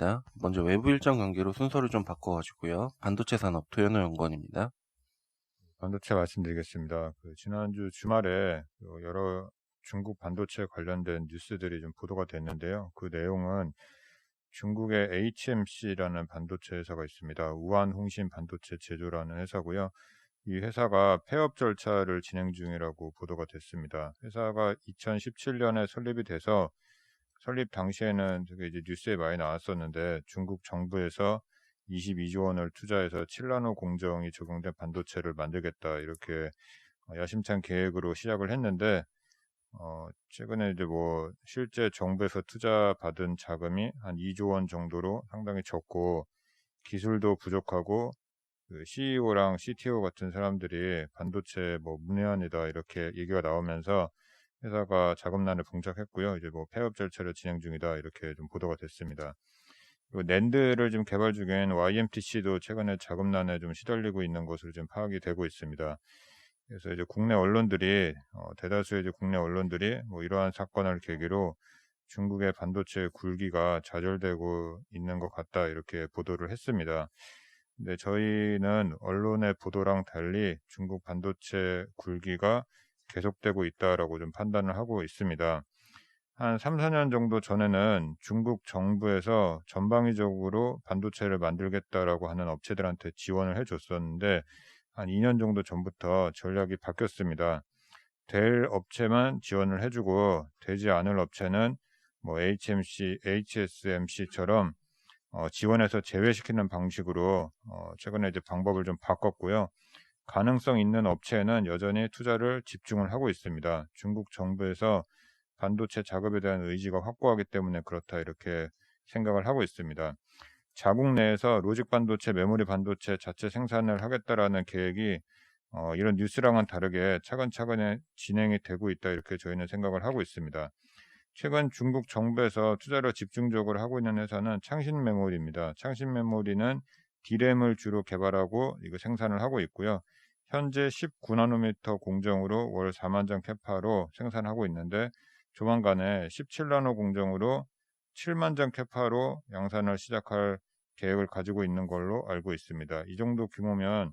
연구원입니다. 먼저 외부 일정 관계로 순서를 좀 바꿔가지고요. 반도체 산업 도현호 연구원입니다. 반도체 말씀드리겠습니다. 지난주 주말에 여러 중국 반도체 관련된 뉴스들이 좀 보도가 됐는데요. 그 내용은 중국의 HMC라는 반도체 회사가 있습니다. 우한홍신 반도체 제조라는 회사고요. 이 회사가 폐업 절차를 진행 중이라고 보도가 됐습니다. 회사가 2017년에 설립이 돼서 설립 당시에는 이제 뉴스에 많이 나왔었는데 중국 정부에서 22조 원을 투자해서 7나노 공정이 적용된 반도체를 만들겠다 이렇게 야심찬 계획으로 시작을 했는데 최근에 이제 실제 정부에서 투자 받은 자금이 한 2조 원 정도로 상당히 적고 기술도 부족하고 CEO랑 CTO 같은 사람들이 반도체 문외한이다 이렇게 얘기가 나오면서 회사가 자금난에 봉착했고요. 이제 폐업 절차를 진행 중이다 이렇게 좀 보도가 됐습니다. 낸드를 좀 개발 중인 YMTC도 최근에 자금난에 좀 시달리고 있는 것으로 좀 파악이 되고 있습니다. 그래서 이제 국내 언론들이 대다수의 이제 국내 언론들이 이러한 사건을 계기로 중국의 반도체 굴기가 좌절되고 있는 것 같다 이렇게 보도를 했습니다. 근데 저희는 언론의 보도랑 달리 중국 반도체 굴기가 계속되고 있다라고 좀 판단을 하고 있습니다. 한 3, 4년 정도 전에는 중국 정부에서 전방위적으로 반도체를 만들겠다라고 하는 업체들한테 지원을 해줬었는데 한 2년 정도 전부터 전략이 바뀌었습니다. 될 업체만 지원을 해주고 되지 않을 업체는 HMC, HSMC처럼 지원해서 제외시키는 방식으로 최근에 이제 방법을 좀 바꿨고요. 가능성 있는 업체에는 여전히 투자를 집중을 하고 있습니다. 중국 정부에서 반도체 작업에 대한 의지가 확고하기 때문에 그렇다 이렇게 생각을 하고 있습니다. 자국 내에서 로직 반도체, 메모리 반도체 자체 생산을 하겠다라는 계획이 이런 뉴스랑은 다르게 차근차근 진행이 되고 있다 이렇게 저희는 생각을 하고 있습니다. 최근 중국 정부에서 투자를 집중적으로 하고 있는 회사는 창신 메모리입니다. 창신 메모리는 D램을 주로 개발하고 이거 생산을 하고 있고요. 현재 19나노미터 공정으로 월 4만 장 캐파로 생산하고 있는데 조만간에 17나노 공정으로 7만 장 캐파로 양산을 시작할 계획을 가지고 있는 걸로 알고 있습니다. 이 정도 규모면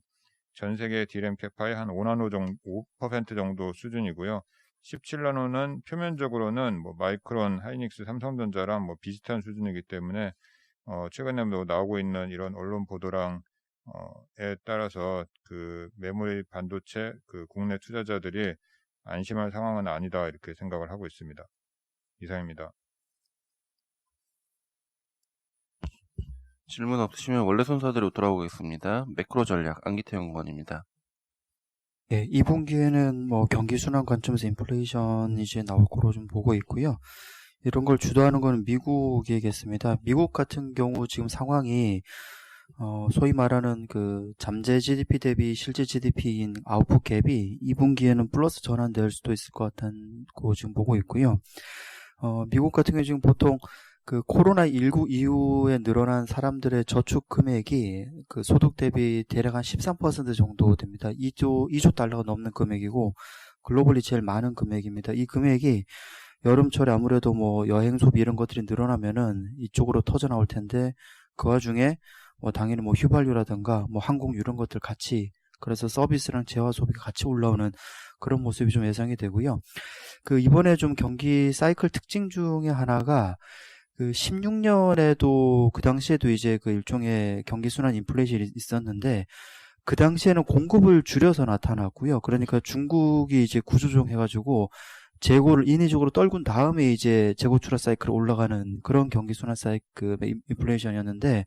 전 세계 D램 캐파의 한 5나노 정도, 5% 정도 수준이고요. 17나노는 표면적으로는 마이크론, 하이닉스, 삼성전자랑 비슷한 수준이기 때문에 최근에 나오고 있는 이런 언론 보도랑 에 따라서 메모리 반도체 국내 투자자들이 안심할 상황은 아니다 이렇게 생각을 하고 있습니다. 이상입니다. 질문 없으시면 원래 순서대로 돌아오겠습니다. 매크로 전략 안기태 연구원입니다. 예, 2분기에는 경기 순환 관점에서 인플레이션이 이제 나올 거로 좀 보고 있고요. 이런 걸 주도하는 거는 미국이겠습니다. 미국 같은 경우 지금 상황이 소위 말하는 잠재 GDP 대비 실제 GDP인 아웃풋 갭이 2분기에는 플러스 전환될 수도 있을 것 같다고 지금 보고 있고요. 미국 같은 경우 지금 보통 코로나19 이후에 늘어난 사람들의 저축 금액이 소득 대비 대략 한 13% 정도 됩니다. 2조 달러가 넘는 금액이고 글로벌리 제일 많은 금액입니다. 이 금액이 여름철에 아무래도 여행 소비 이런 것들이 늘어나면은 이쪽으로 터져 나올 텐데 그 와중에 당연히 휘발유라든가 항공유 이런 것들 같이 그래서 서비스랑 재화 소비가 같이 올라오는 그런 모습이 좀 예상이 되고요. 이번에 좀 경기 사이클 특징 중에 하나가 16년에도 그 당시에도 이제 일종의 경기 순환 인플레이션이 있었는데 그 당시에는 공급을 줄여서 나타났고요. 그러니까 중국이 이제 구조조정 해가지고 재고를 인위적으로 떨군 다음에 이제 재고 출하 사이클이 올라가는 그런 경기 순환 사이클 인플레이션이었는데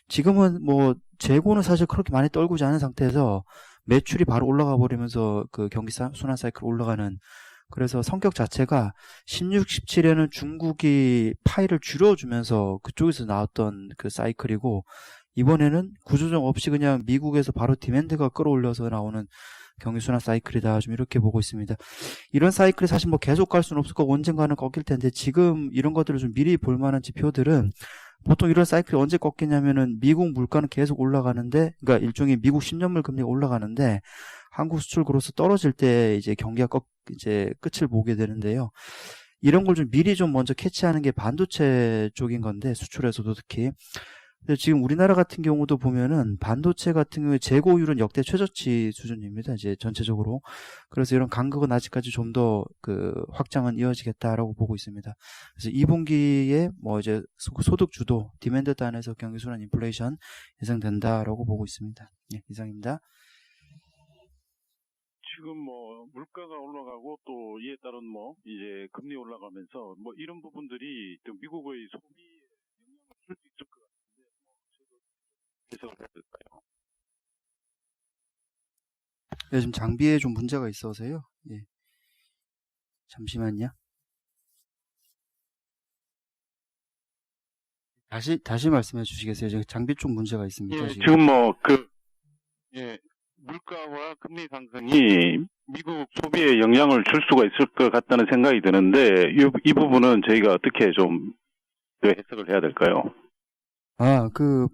지금은 재고는 사실 그렇게 많이 떨구지 않은 상태에서 매출이 바로 올라가 버리면서 경기 순환 사이클 올라가는 그래서 성격 자체가 16, 17에는 중국이 파이를 줄여주면서 그쪽에서 나왔던 사이클이고 이번에는 구조조정 없이 그냥 미국에서 바로 디맨드가 끌어올려서 나오는 경기순환 사이클이다 좀 이렇게 보고 있습니다. 이런 사이클이 사실 계속 갈 수는 없을 거고 언젠가는 꺾일 텐데 지금 이런 것들을 좀 미리 볼 만한 지표들은 보통 이런 사이클이 언제 꺾이냐면은 미국 물가는 계속 올라가는데 그러니까 일종의 미국 10년물 금리가 올라가는데 한국 수출 그로서 떨어질 때 이제 경기가 이제 끝을 보게 되는데요. 이런 걸 좀 미리 좀 먼저 캐치하는 게 반도체 쪽인 건데, 수출에서도 특히. 근데 지금 우리나라 같은 경우도 보면은 반도체 같은 경우에 재고율은 역대 최저치 수준입니다. 이제 전체적으로. 그래서 이런 간극은 아직까지 좀 더 확장은 이어지겠다라고 보고 있습니다. 그래서 2분기에 뭐 이제 소득 주도, 디맨드 단에서 경기 순환 인플레이션 예상된다라고 보고 있습니다. 예, 이상입니다. 지금 뭐 물가가 올라가고 또 이에 따른 뭐 이제 금리 올라가면서 뭐 이런 부분들이 또 미국의 소비에 영향을 줄 수 있을 것 같은데 뭐 해석을 해야 될까요? 예, 지금 장비에 좀 문제가 있어서요. 예. 잠시만요. 다시 말씀해 주시겠어요? 지금 장비 좀 문제가 있습니다. 예, 지금. 지금 뭐 물가와 금리 상승이 미국 소비에 영향을 줄 수가 있을 것 같다는 생각이 드는데 이 부분은 저희가 어떻게 좀 해석을 해야 될까요?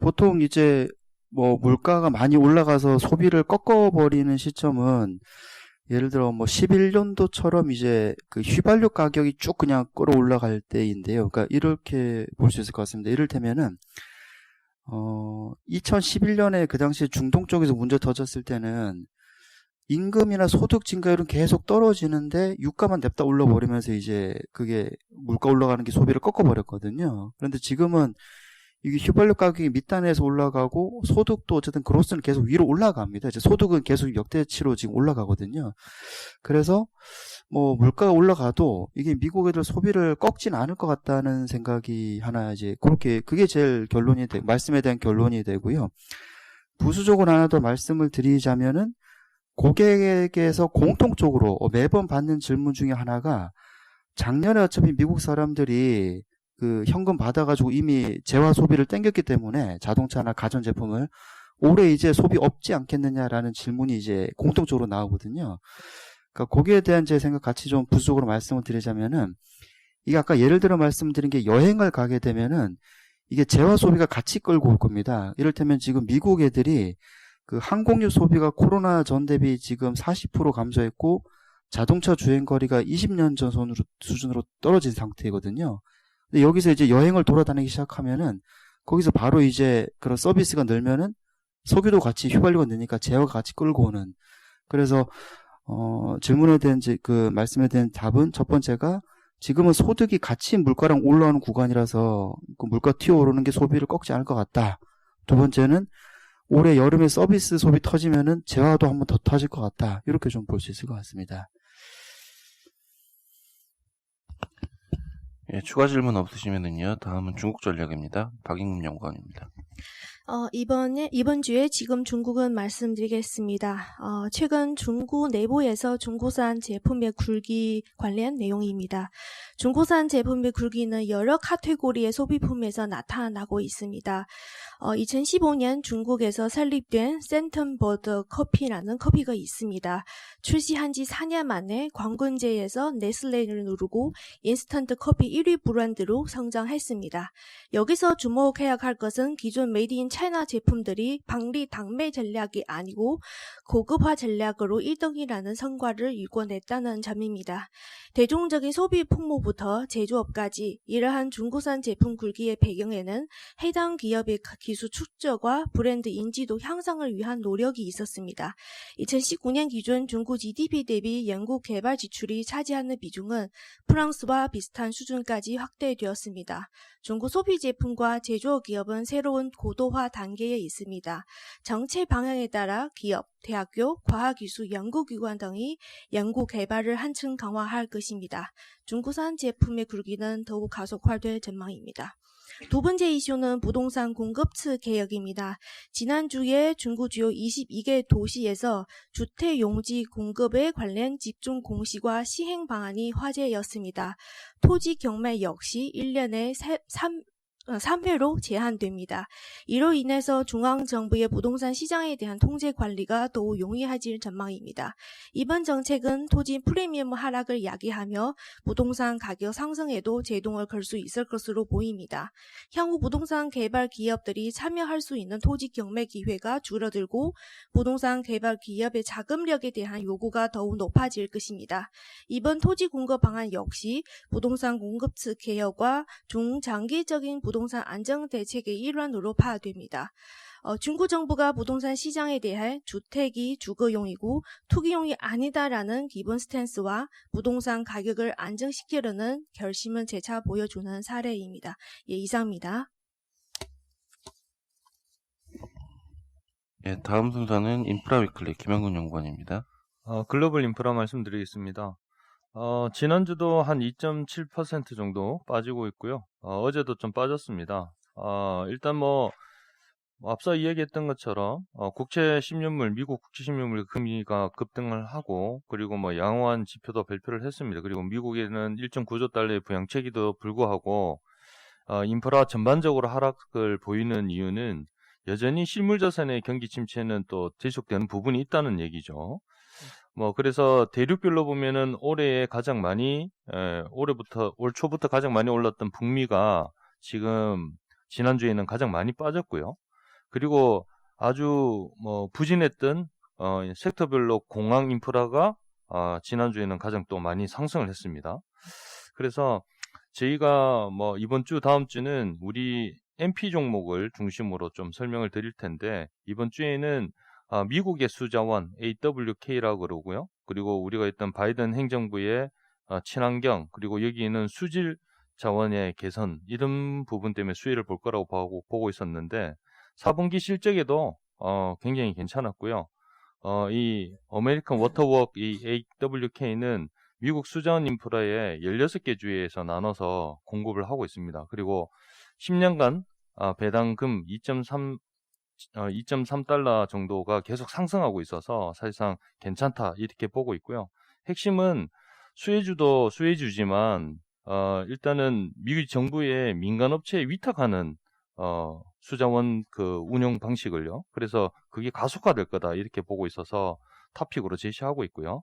보통 이제 뭐 물가가 많이 올라가서 소비를 꺾어버리는 시점은 예를 들어 뭐 11년도처럼 이제 그 휘발유 가격이 쭉 그냥 끌어올라갈 때인데요. 그러니까 이렇게 볼 수 있을 것 같습니다. 이를테면은 2011년에 그 당시에 중동 쪽에서 문제 터졌을 때는 임금이나 소득 증가율은 계속 떨어지는데 유가만 냅다 올라버리면서 이제 그게 물가 올라가는 게 소비를 꺾어버렸거든요. 그런데 지금은 이게 휘발유 가격이 밑단에서 올라가고 소득도 어쨌든 그로스는 계속 위로 올라갑니다. 이제 소득은 계속 역대치로 지금 올라가거든요. 그래서 뭐 물가가 올라가도 이게 미국 애들 소비를 꺾진 않을 것 같다는 생각이 하나 이제 그렇게 그게 제일 말씀에 대한 결론이 되고요. 부수적으로 하나 더 말씀을 드리자면은 고객에게서 공통적으로 매번 받는 질문 중에 하나가 작년에 어차피 미국 사람들이 그 현금 받아가지고 이미 재화 소비를 땡겼기 때문에 자동차나 가전제품을 올해 이제 소비 없지 않겠느냐라는 질문이 이제 공통적으로 나오거든요. 그러니까 거기에 대한 제 생각 같이 좀 부수적으로 말씀을 드리자면은 이게 아까 예를 들어 말씀드린 게 여행을 가게 되면은 이게 재화 소비가 같이 끌고 올 겁니다. 이를테면 지금 미국 애들이 그 항공유 소비가 코로나 전 대비 지금 40% 감소했고 자동차 주행 거리가 20년 전 수준으로 떨어진 상태거든요. 근데 여기서 이제 여행을 돌아다니기 시작하면은 거기서 바로 이제 그런 서비스가 늘면은 석유도 같이 휘발유가 느니까 재화가 같이 끌고 오는. 그래서 질문에 대한 그 말씀에 대한 답은 첫 번째가 지금은 소득이 같이 물가랑 올라오는 구간이라서 그 물가 튀어오르는 게 소비를 꺾지 않을 것 같다. 두 번째는 올해 여름에 서비스 소비 터지면은 재화도 한번 더 터질 것 같다. 이렇게 좀 볼 수 있을 것 같습니다. 예, 추가 질문 없으시면은요. 다음은 중국 전략입니다. 박인금 연구원입니다. 이번 주에 지금 중국은 말씀드리겠습니다. 최근 중국 내부에서 중국산 제품의 굴기 관련 내용입니다. 중국산 제품의 굴기는 여러 카테고리의 소비품에서 나타나고 있습니다. 2015년 중국에서 설립된 센텀버드 커피라는 커피가 있습니다. 출시한 지 4년 만에 광군제에서 네슬레를 누르고 인스턴트 커피 1위 브랜드로 성장했습니다. 여기서 주목해야 할 것은 기존 메이드 인 차이나 제품들이 방리 당매 전략이 아니고 고급화 전략으로 1등이라는 성과를 이뤄냈다는 점입니다. 대중적인 소비 풍모부터 제조업까지 이러한 중국산 제품 굴기의 배경에는 해당 기업의 기술 축적과 브랜드 인지도 향상을 위한 노력이 있었습니다. 2019년 기준 중국 GDP 대비 연구 개발 지출이 차지하는 비중은 프랑스와 비슷한 수준까지 확대되었습니다. 중국 소비 제품과 제조업 기업은 새로운 고도화 단계에 있습니다. 정책 방향에 따라 기업, 대학교, 과학기술 연구기관 등이 연구 개발을 한층 강화할 것입니다. 중국산 제품의 굴기는 더욱 가속화될 전망입니다. 두 번째 이슈는 부동산 공급 측 개혁입니다. 지난주에 중국 주요 22개 도시에서 주택 용지 공급에 관련 집중 공시와 시행 방안이 화제였습니다. 토지 경매 역시 1년에 3회로 제한됩니다. 이로 인해서 중앙정부의 부동산 시장에 대한 통제 관리가 더욱 용이해질 전망입니다. 이번 정책은 토지 프리미엄 하락을 야기하며 부동산 가격 상승에도 제동을 걸 수 있을 것으로 보입니다. 향후 부동산 개발 기업들이 참여할 수 있는 토지 경매 기회가 줄어들고 부동산 개발 기업의 자금력에 대한 요구가 더욱 높아질 것입니다. 이번 토지 공급 방안 역시 부동산 공급 측 개혁과 중장기적인 부동산 안정 대책의 일환으로 파악됩니다. 중국 정부가 부동산 시장에 대해 주택이 주거용이고 투기용이 아니다라는 기본 스탠스와 부동산 가격을 안정시키려는 결심을 재차 보여주는 사례입니다. 예, 이상입니다. 예, 다음 순서는 인프라 위클리 김영근 연구원입니다. 글로벌 인프라 말씀드리겠습니다. 지난주도 한 2.7% 정도 빠지고 있고요. 어제도 좀 빠졌습니다. 일단 앞서 이야기했던 것처럼 국채 10년물, 미국 국채 10년물 금리가 급등을 하고 그리고 양호한 지표도 발표를 했습니다. 그리고 미국에는 1.9조 달러의 부양책에도 불구하고 인프라 전반적으로 하락을 보이는 이유는 여전히 실물자산의 경기 침체는 또 지속되는 부분이 있다는 얘기죠. 그래서 대륙별로 보면은 올해에 가장 많이, 올 초부터 가장 많이 올랐던 북미가 지금 지난주에는 가장 많이 빠졌고요. 그리고 아주 부진했던, 섹터별로 공항 인프라가, 지난주에는 가장 또 많이 상승을 했습니다. 그래서 저희가 이번 주, 다음 주는 우리 MP 종목을 중심으로 좀 설명을 드릴 텐데, 이번 주에는 미국의 수자원 AWK라고 그러고요. 그리고 우리가 있던 바이든 행정부의 친환경, 그리고 여기에는 수질 자원의 개선, 이런 부분 때문에 수혜를 볼 거라고 보고 있었는데 4분기 실적에도 굉장히 괜찮았고요. 이 아메리칸 워터워크 이 AWK는 미국 수자원 인프라의 16개 주에서 나눠서 공급을 하고 있습니다. 그리고 10년간 배당금 2.3달러 정도가 계속 상승하고 있어서 사실상 괜찮다 이렇게 보고 있고요. 핵심은 수혜주도 수혜주지만 일단은 미국 정부의 민간업체에 위탁하는 수자원 그 운영 방식을요. 그래서 그게 가속화될 거다 이렇게 보고 있어서 탑픽으로 제시하고 있고요.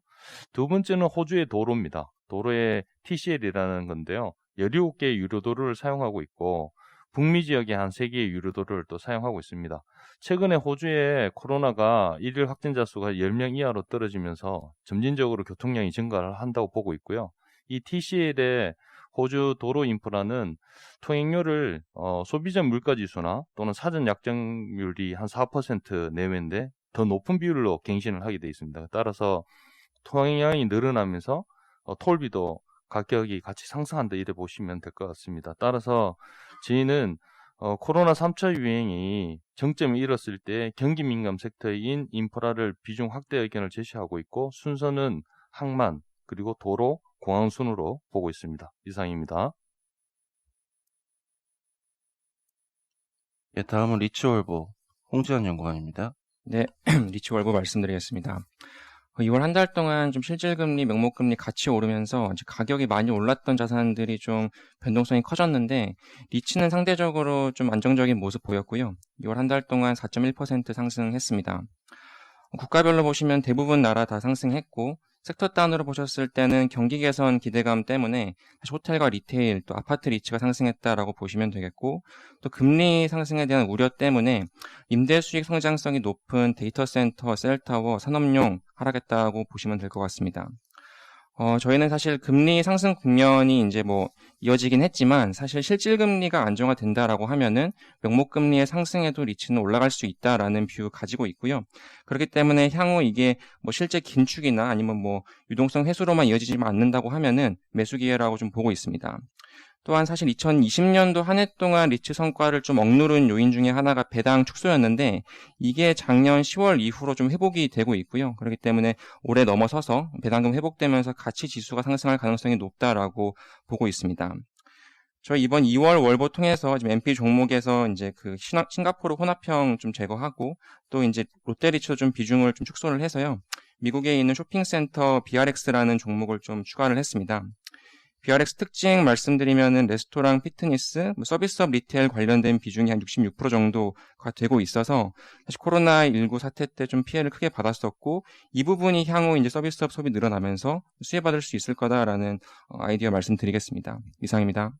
두 번째는 호주의 도로입니다. 도로의 TCL이라는 건데요. 17개의 유료도로를 사용하고 있고 북미 지역에 한 3개의 유료도로를 또 사용하고 있습니다. 최근에 호주의 코로나가 일일 확진자 수가 10명 이하로 떨어지면서 점진적으로 교통량이 증가를 한다고 보고 있고요. 이 TCL의 호주 도로 인프라는 통행료를 소비자 물가지수나 또는 사전 약정률이 한 4% 내외인데 더 높은 비율로 갱신을 하게 되어 있습니다. 따라서 통행량이 늘어나면서 톨비도 가격이 같이 상승한다 이래 보시면 될 것 같습니다. 따라서 저희는 코로나 3차 유행이 정점에 이뤘을 때 경기 민감 섹터인 인프라를 비중 확대 의견을 제시하고 있고 순서는 항만 그리고 도로, 공항 순으로 보고 있습니다. 이상입니다. 예, 다음은 리츠월보 홍지한 연구원입니다. 네, 리츠월보 말씀드리겠습니다. 2월 한 달 동안 좀 실질금리, 명목금리 같이 오르면서 이제 가격이 많이 올랐던 자산들이 좀 변동성이 커졌는데 리츠는 상대적으로 좀 안정적인 모습 보였고요. 2월 한 달 동안 4.1% 상승했습니다. 국가별로 보시면 대부분 나라 다 상승했고 섹터 단으로 보셨을 때는 경기 개선 기대감 때문에 호텔과 리테일, 또 아파트 리츠가 상승했다라고 보시면 되겠고 또 금리 상승에 대한 우려 때문에 임대 수익 성장성이 높은 데이터 센터, 셀타워, 산업용 하락했다고 보시면 될 것 같습니다. 저희는 사실 금리 상승 국면이 이제 이어지긴 했지만 사실 실질금리가 안정화된다라고 하면은 명목금리의 상승에도 리츠는 올라갈 수 있다라는 뷰 가지고 있고요. 그렇기 때문에 향후 이게 실제 긴축이나 아니면 유동성 회수로만 이어지지만 않는다고 하면은 매수 기회라고 좀 보고 있습니다. 또한 사실 2020년도 한 해 동안 리츠 성과를 좀 억누른 요인 중에 하나가 배당 축소였는데 이게 작년 10월 이후로 좀 회복이 되고 있고요. 그렇기 때문에 올해 넘어서서 배당금 회복되면서 가치 지수가 상승할 가능성이 높다라고 보고 있습니다. 저희 이번 2월 월보 통해서 지금 MP 종목에서 이제 그 싱가포르 혼합형 좀 제거하고 또 이제 롯데리츠 좀 비중을 좀 축소를 해서요. 미국에 있는 쇼핑센터 BRX라는 종목을 좀 추가를 했습니다. BRX 특징 말씀드리면은 레스토랑, 피트니스, 서비스업 리테일 관련된 비중이 한 66% 정도가 되고 있어서 사실 코로나19 사태 때 좀 피해를 크게 받았었고 이 부분이 향후 이제 서비스업 소비 늘어나면서 수혜받을 수 있을 거다라는 아이디어 말씀드리겠습니다. 이상입니다.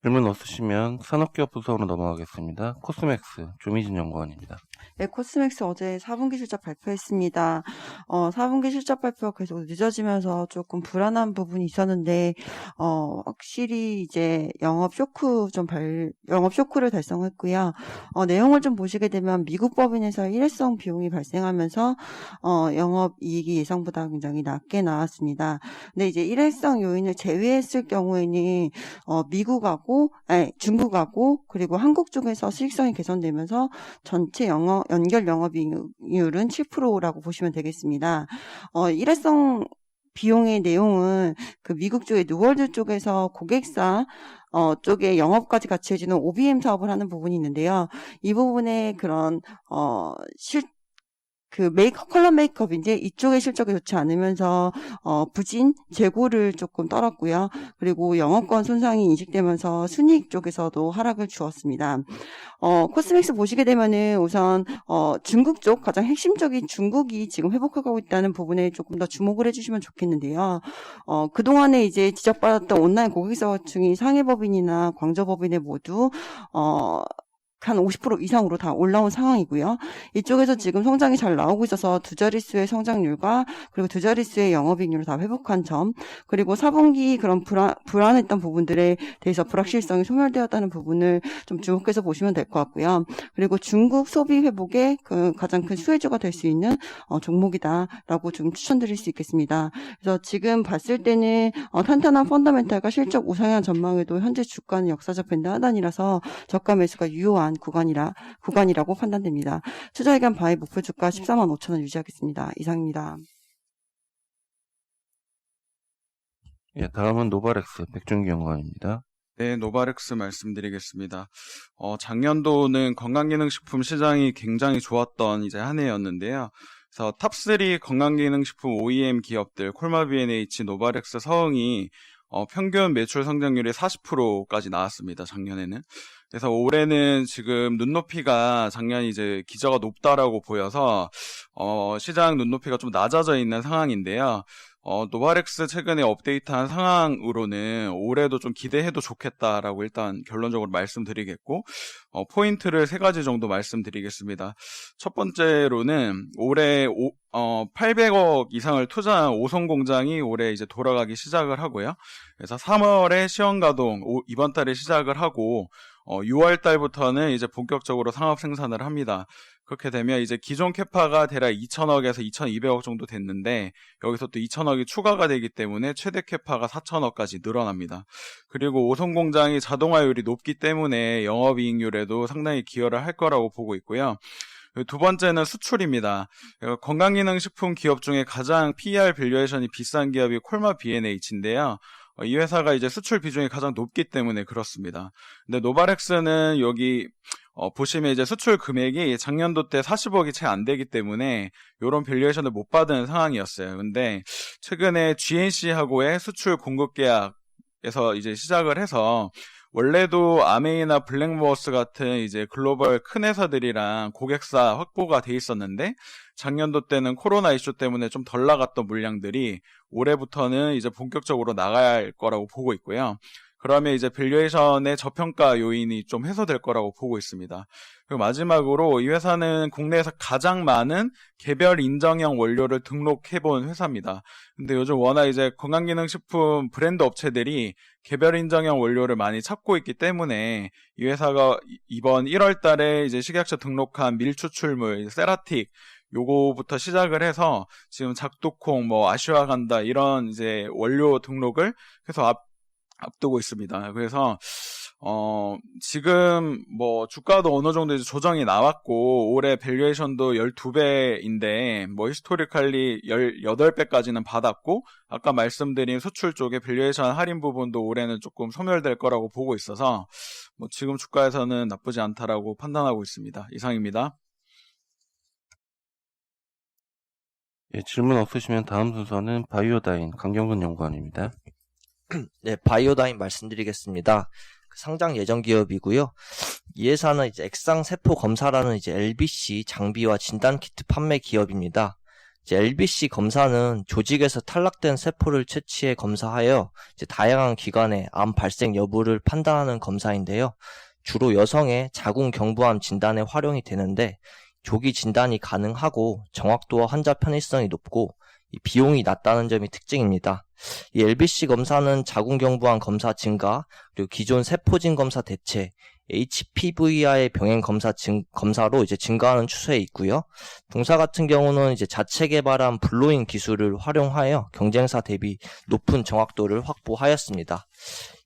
질문 없으시면 산업기업 부서로 넘어가겠습니다. 코스맥스 조미진 연구원입니다. 네, 코스맥스 어제 4분기 실적 발표했습니다. 4분기 실적 발표가 계속 늦어지면서 조금 불안한 부분이 있었는데, 확실히 이제 영업 쇼크를 달성했고요. 내용을 좀 보시게 되면 미국 법인에서 일회성 비용이 발생하면서, 영업 이익이 예상보다 굉장히 낮게 나왔습니다. 근데 이제 일회성 요인을 제외했을 경우에는, 중국하고, 그리고 한국 쪽에서 수익성이 개선되면서 전체 연결 영업이익률은 7%라고 보시면 되겠습니다. 일회성 비용의 내용은 그 미국 쪽의 뉴월드 쪽에서 고객사 쪽에 영업까지 같이 해주는 OBM 사업을 하는 부분이 있는데요. 이 부분에 그런 컬러 메이크업인데 이쪽의 실적이 좋지 않으면서 부진, 재고를 조금 떨었고요. 그리고 영업권 손상이 인식되면서 순이익 쪽에서도 하락을 주었습니다. 코스맥스 보시게 되면은 우선 중국 쪽 가장 핵심적인 중국이 지금 회복해가고 있다는 부분에 조금 더 주목을 해주시면 좋겠는데요. 그동안에 이제 지적받았던 온라인 고객사 중이 상해법인이나 광저법인에 모두 한 50% 이상으로 다 올라온 상황이고요. 이쪽에서 지금 성장이 잘 나오고 있어서 두 자릿수의 성장률과 그리고 두 자릿수의 영업이익률을 다 회복한 점, 그리고 4분기 그런 불안했던 부분들에 대해서 불확실성이 소멸되었다는 부분을 좀 주목해서 보시면 될 것 같고요. 그리고 중국 소비 회복의 그 가장 큰 수혜주가 될 수 있는 종목이다라고 좀 추천드릴 수 있겠습니다. 그래서 지금 봤을 때는 탄탄한 펀더멘탈과 실적 우상향 전망에도 현재 주가는 역사적 밴드 하단이라서 저가 매수가 유효한 구간이라고 판단됩니다. 투자기간 바이 목표 주가 14만 5천 원 유지하겠습니다. 이상입니다. 예, 다음은 노바렉스 백준기 연구원입니다. 네, 노바렉스 말씀드리겠습니다. 작년도는 건강기능식품 시장이 굉장히 좋았던 이제 한 해였는데요. 그래서 탑3 건강기능식품 OEM 기업들 콜마 B&H, 노바렉스, 서흥이 평균 매출 성장률이 40%까지 나왔습니다. 작년에는. 그래서 올해는 지금 눈높이가 작년 이제 기저가 높다라고 보여서 시장 눈높이가 좀 낮아져 있는 상황인데요. 노바렉스 최근에 업데이트한 상황으로는 올해도 좀 기대해도 좋겠다라고 일단 결론적으로 말씀드리겠고, 포인트를 3가지 정도 말씀드리겠습니다. 첫 번째로는 올해 800억 이상을 투자한 오송 공장이 올해 이제 돌아가기 시작을 하고요. 그래서 3월에 시험 가동 이번 달에 시작을 하고 6월 달부터는 이제 본격적으로 상업 생산을 합니다. 그렇게 되면 이제 기존 캐파가 대략 2,000억에서 2,200억 정도 됐는데 여기서 또 2,000억이 추가가 되기 때문에 최대 캐파가 4,000억까지 늘어납니다. 그리고 오송 공장이 자동화율이 높기 때문에 영업이익률에도 상당히 기여를 할 거라고 보고 있고요. 두 번째는 수출입니다. 건강기능식품 기업 중에 가장 PER 밸류에이션이 비싼 기업이 콜마 B&H인데요. 이 회사가 이제 수출 비중이 가장 높기 때문에 그렇습니다. 근데 노바렉스는 여기 보시면 이제 수출 금액이 작년도 때 40억이 채 안 되기 때문에 이런 밸류에이션을 못 받은 상황이었어요. 근데 최근에 GNC하고의 수출 공급 계약에서 이제 시작을 해서 원래도 아메이나 블랙모어스 같은 이제 글로벌 큰 회사들이랑 고객사 확보가 돼 있었는데 작년도 때는 코로나 이슈 때문에 좀 덜 나갔던 물량들이 올해부터는 이제 본격적으로 나가야 할 거라고 보고 있고요. 그러면 이제 밸류에이션의 저평가 요인이 좀 해소될 거라고 보고 있습니다. 그리고 마지막으로 이 회사는 국내에서 가장 많은 개별 인정형 원료를 등록해본 회사입니다. 근데 요즘 워낙 이제 건강기능식품 브랜드 업체들이 개별 인정형 원료를 많이 찾고 있기 때문에 이 회사가 이번 1월 달에 이제 식약처 등록한 밀추출물, 세라틱, 요거부터 시작을 해서 지금 작두콩, 아슈아간다 이런 이제 원료 등록을 계속 앞두고 있습니다. 그래서 지금 주가도 어느 정도 이제 조정이 나왔고 올해 밸류에이션도 12배인데 히스토리컬리 18배까지는 받았고 아까 말씀드린 수출 쪽에 밸류에이션 할인 부분도 올해는 조금 소멸될 거라고 보고 있어서 지금 주가에서는 나쁘지 않다라고 판단하고 있습니다. 이상입니다. 예, 질문 없으시면 다음 순서는 바이오다인 강경근 연구원입니다. 네, 바이오다인 말씀드리겠습니다. 상장 예정 기업이고요. 이 회사는 이제 액상 세포 검사라는 이제 LBC 장비와 진단 키트 판매 기업입니다. 이제 LBC 검사는 조직에서 탈락된 세포를 채취해 검사하여 이제 다양한 기관의 암 발생 여부를 판단하는 검사인데요. 주로 여성의 자궁 경부암 진단에 활용이 되는데 조기 진단이 가능하고 정확도와 환자 편의성이 높고 이 비용이 낮다는 점이 특징입니다. 이 LBC 검사는 자궁경부암 검사 증가, 그리고 기존 세포진 검사 대체, HPV와의 병행 검사로 이제 증가하는 추세에 있고요. 동사 같은 경우는 이제 자체 개발한 블로잉 기술을 활용하여 경쟁사 대비 높은 정확도를 확보하였습니다.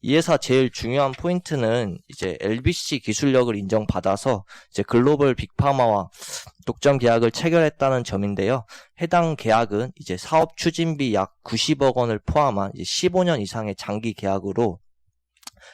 이 회사 제일 중요한 포인트는 이제 LBC 기술력을 인정받아서 이제 글로벌 빅파마와 독점 계약을 체결했다는 점인데요. 해당 계약은 이제 사업 추진비 약 90억 원을 포함한 이제 15년 이상의 장기 계약으로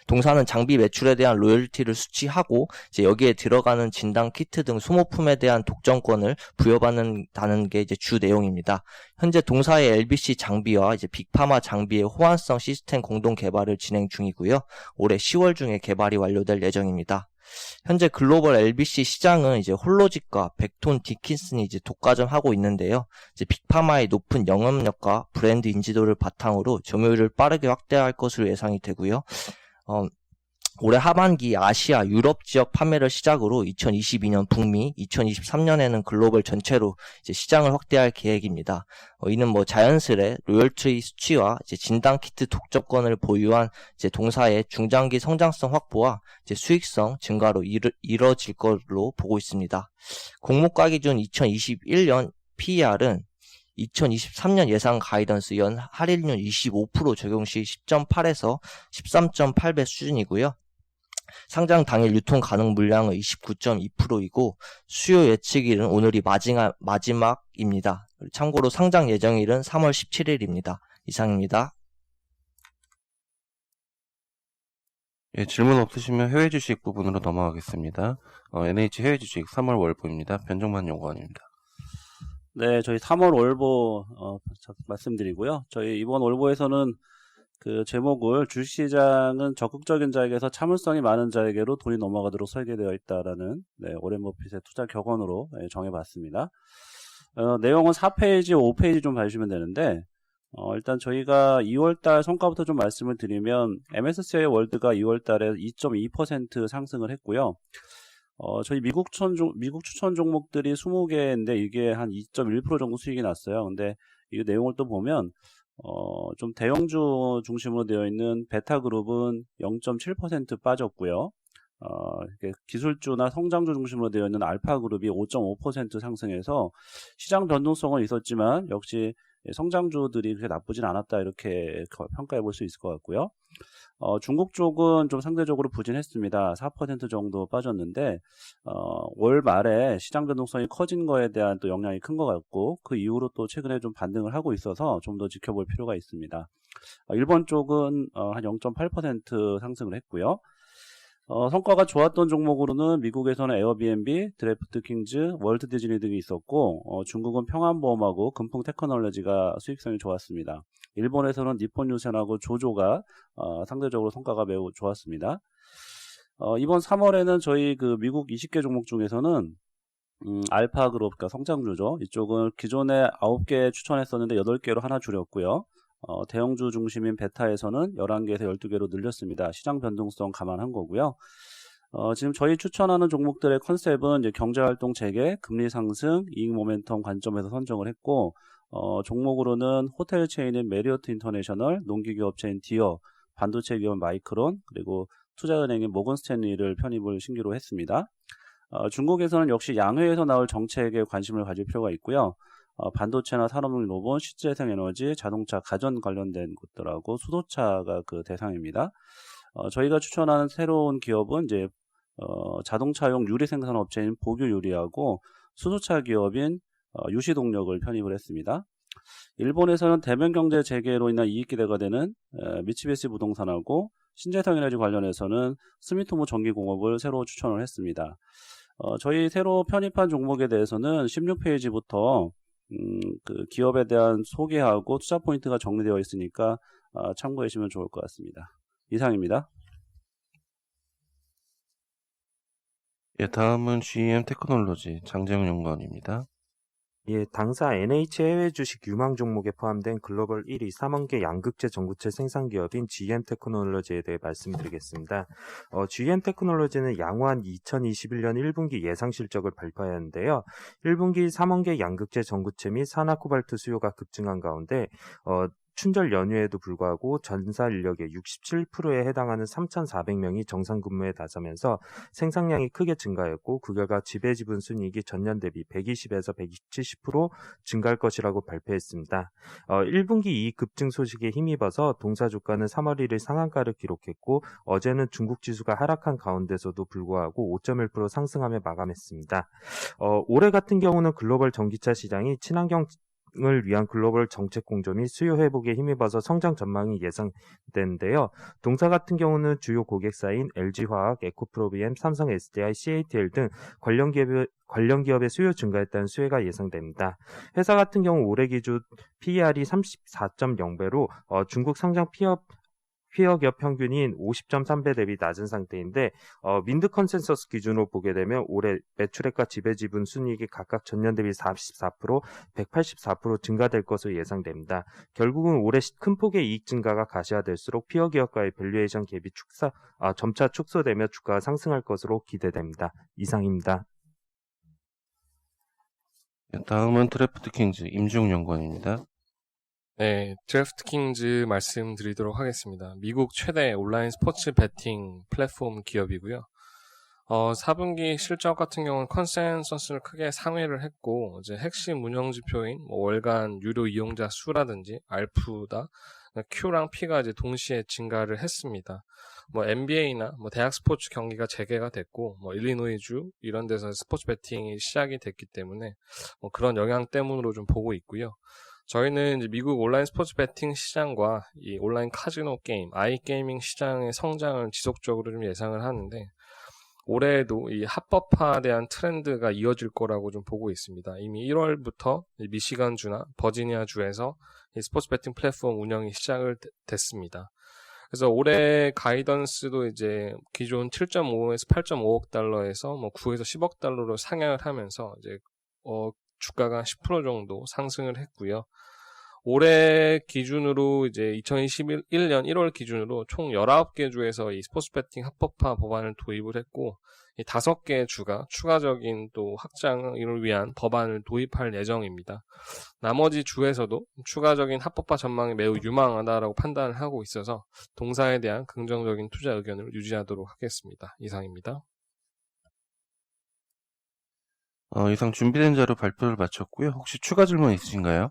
동사는 장비 매출에 대한 로열티를 수취하고 이제 여기에 들어가는 진단 키트 등 소모품에 대한 독점권을 부여받는다는 게 이제 주 내용입니다. 현재 동사의 LBC 장비와 이제 빅파마 장비의 호환성 시스템 공동 개발을 진행 중이고요. 올해 10월 중에 개발이 완료될 예정입니다. 현재 글로벌 LBC 시장은 이제 홀로직과 벡톤 디킨슨이 이제 독과점하고 있는데요. 이제 빅파마의 높은 영업력과 브랜드 인지도를 바탕으로 점유율을 빠르게 확대할 것으로 예상이 되고요. 올해 하반기 아시아, 유럽 지역 판매를 시작으로 2022년 북미, 2023년에는 글로벌 전체로 이제 시장을 확대할 계획입니다. 이는 뭐 자연스레 로열티 수취와 이제 진단 키트 독점권을 보유한 이제 동사의 중장기 성장성 확보와 이제 수익성 증가로 이뤄질 걸로 보고 있습니다. 공모가 기준 2021년 PER은 2023년 예상 가이던스 연 할인율 25% 적용 시 10.8에서 13.8배 수준이고요. 상장 당일 유통 가능 물량은 29.2%이고 수요 예측일은 오늘이 마지막입니다. 참고로 상장 예정일은 3월 17일입니다. 이상입니다. 예, 질문 없으시면 해외 주식 부분으로 넘어가겠습니다. NH 해외 주식 3월 월보입니다. 변정만 연구원입니다. 네, 저희 3월 월보 말씀드리고요. 저희 이번 월보에서는 그 제목을 주식시장은 적극적인 자에게서 참을성이 많은 자에게로 돈이 넘어가도록 설계되어 있다라는 오렌 버핏의 투자 격언으로 정해봤습니다. 내용은 4페이지, 5페이지 좀 봐주시면 되는데 일단 저희가 2월달 성과부터 좀 말씀을 드리면 MSCI 월드가 2월달에 2.2% 상승을 했고요. 저희 미국 추천 종목들이 20개인데 이게 한 2.1% 정도 수익이 났어요. 근데 이 내용을 또 보면 좀 대형주 중심으로 되어 있는 베타그룹은 0.7% 빠졌고요. 기술주나 성장주 중심으로 되어 있는 알파그룹이 5.5% 상승해서 시장 변동성은 있었지만 역시 성장주들이 그렇게 나쁘진 않았다 이렇게 평가해 볼 수 있을 것 같고요. 중국 쪽은 좀 상대적으로 부진했습니다. 4% 정도 빠졌는데 월 말에 시장 변동성이 커진 거에 대한 또 영향이 큰 것 같고 그 이후로 또 최근에 좀 반등을 하고 있어서 좀 더 지켜볼 필요가 있습니다. 일본 쪽은 한 0.8% 상승을 했고요. 성과가 좋았던 종목으로는 미국에서는 에어비앤비, 드래프트킹즈, 월트 디즈니 등이 있었고 중국은 평안보험하고 금풍 테크놀로지가 수익성이 좋았습니다. 일본에서는 니폰 유센하고 조조가 상대적으로 성과가 매우 좋았습니다. 이번 3월에는 저희 그 미국 20개 종목 중에서는 알파그룹, 그러니까 성장주죠. 이쪽은 기존에 9개 추천했었는데 8개로 하나 줄였고요. 대형주 중심인 베타에서는 11개에서 12개로 늘렸습니다. 시장 변동성 감안한 거고요. 지금 저희 추천하는 종목들의 컨셉은 이제 경제활동 재개, 금리 상승, 이익 모멘텀 관점에서 선정을 했고, 종목으로는 호텔 체인인 메리어트 인터내셔널, 농기계 업체인 디어, 반도체 기업 마이크론, 그리고 투자은행인 모건 스탠리를 편입을 신규로 했습니다. 중국에서는 역시 양회에서 나올 정책에 관심을 가질 필요가 있고요. 반도체나 산업용 로봇, 신재생에너지, 자동차, 가전 관련된 곳들하고 수소차가 그 대상입니다. 저희가 추천하는 새로운 기업은 이제 자동차용 유리 생산 업체인 보규유리하고 수소차 기업인 유시동력을 편입을 했습니다. 일본에서는 대면 경제 재개로 인한 이익 기대가 되는 미츠비시 부동산하고 신재생에너지 관련해서는 스미토모 전기공업을 새로 추천을 했습니다. 저희 새로 편입한 종목에 대해서는 16페이지부터 그 기업에 대한 소개하고 투자 포인트가 정리되어 있으니까 참고해 주시면 좋을 것 같습니다. 이상입니다. 예, 다음은 GM 테크놀로지 장재훈 연구원입니다. 예, 당사 NH 해외 주식 유망 종목에 포함된 글로벌 1위 3원계 양극재 전구체 생산 기업인 GM 테크놀로지에 대해 말씀드리겠습니다. GM 테크놀로지는 양호한 2021년 1분기 예상 실적을 발표하였는데요. 1분기 3원계 양극재 전구체 및 산화코발트 수요가 급증한 가운데 춘절 연휴에도 불구하고 전사 인력의 67%에 해당하는 3,400명이 정상 근무에 나서면서 생산량이 크게 증가했고 그 결과 지배지분 순이익이 전년 대비 120에서 170% 증가할 것이라고 발표했습니다. 1분기 이익 급증 소식에 힘입어서 동사 주가는 3월 1일 상한가를 기록했고 어제는 중국 지수가 하락한 가운데서도 불구하고 5.1% 상승하며 마감했습니다. 올해 같은 경우는 글로벌 전기차 시장이 친환경 을 위한 글로벌 정책 공조 및 수요 회복에 힘입어서 성장 전망이 예상되는데요. 동사 같은 경우는 주요 고객사인 LG화학, 에코프로비엠, 삼성 SDI, CATL 등 관련 기업의 수요 증가에 따른 수혜가 예상됩니다. 회사 같은 경우 올해 기준 PER이 34.0배로 중국 상장 피어 기업 평균인 50.3배 대비 낮은 상태인데 윈드 컨센서스 기준으로 보게 되면 올해 매출액과 지배지분 순이익이 각각 전년 대비 44%, 184% 증가될 것으로 예상됩니다. 결국은 올해 큰 폭의 이익 증가가 가시화될수록 피어 기업과의 밸류에이션 갭이 점차 축소되며 주가가 상승할 것으로 기대됩니다. 이상입니다. 다음은 드래프트킹즈 임중 연구원입니다. 네, 드래프트킹즈 말씀드리도록 하겠습니다. 미국 최대 온라인 스포츠 베팅 플랫폼 기업이고요. 4분기 실적 같은 경우는 컨센서스를 크게 상회를 했고, 이제 핵심 운영 지표인 월간 유료 이용자 수라든지 알프다, Q랑 P가 이제 동시에 증가를 했습니다. NBA나 대학 스포츠 경기가 재개가 됐고, 일리노이주 이런 데서 스포츠 베팅이 시작이 됐기 때문에 그런 영향 때문으로 좀 보고 있고요. 저희는 이제 미국 온라인 스포츠 베팅 시장과 이 온라인 카지노 게임, 아이게이밍 시장의 성장을 지속적으로 좀 예상을 하는데, 올해에도 이 합법화에 대한 트렌드가 이어질 거라고 좀 보고 있습니다. 이미 1월부터 미시간주나 버지니아주에서 이 스포츠 베팅 플랫폼 운영이 시작을 됐습니다. 그래서 올해 가이던스도 이제 기존 7.5에서 8.5억 달러에서 9에서 10억 달러로 상향을 하면서 이제 주가가 10% 정도 상승을 했고요. 올해 기준으로 이제 2021년 1월 기준으로 총 19개 주에서 이 스포츠 베팅 합법화 법안을 도입을 했고, 이 5개 주가 추가적인 또 확장을 위한 법안을 도입할 예정입니다. 나머지 주에서도 추가적인 합법화 전망이 매우 유망하다라고 판단을 하고 있어서 동사에 대한 긍정적인 투자 의견을 유지하도록 하겠습니다. 이상입니다. 이상 준비된 자료 발표를 마쳤고요. 혹시 추가 질문 있으신가요?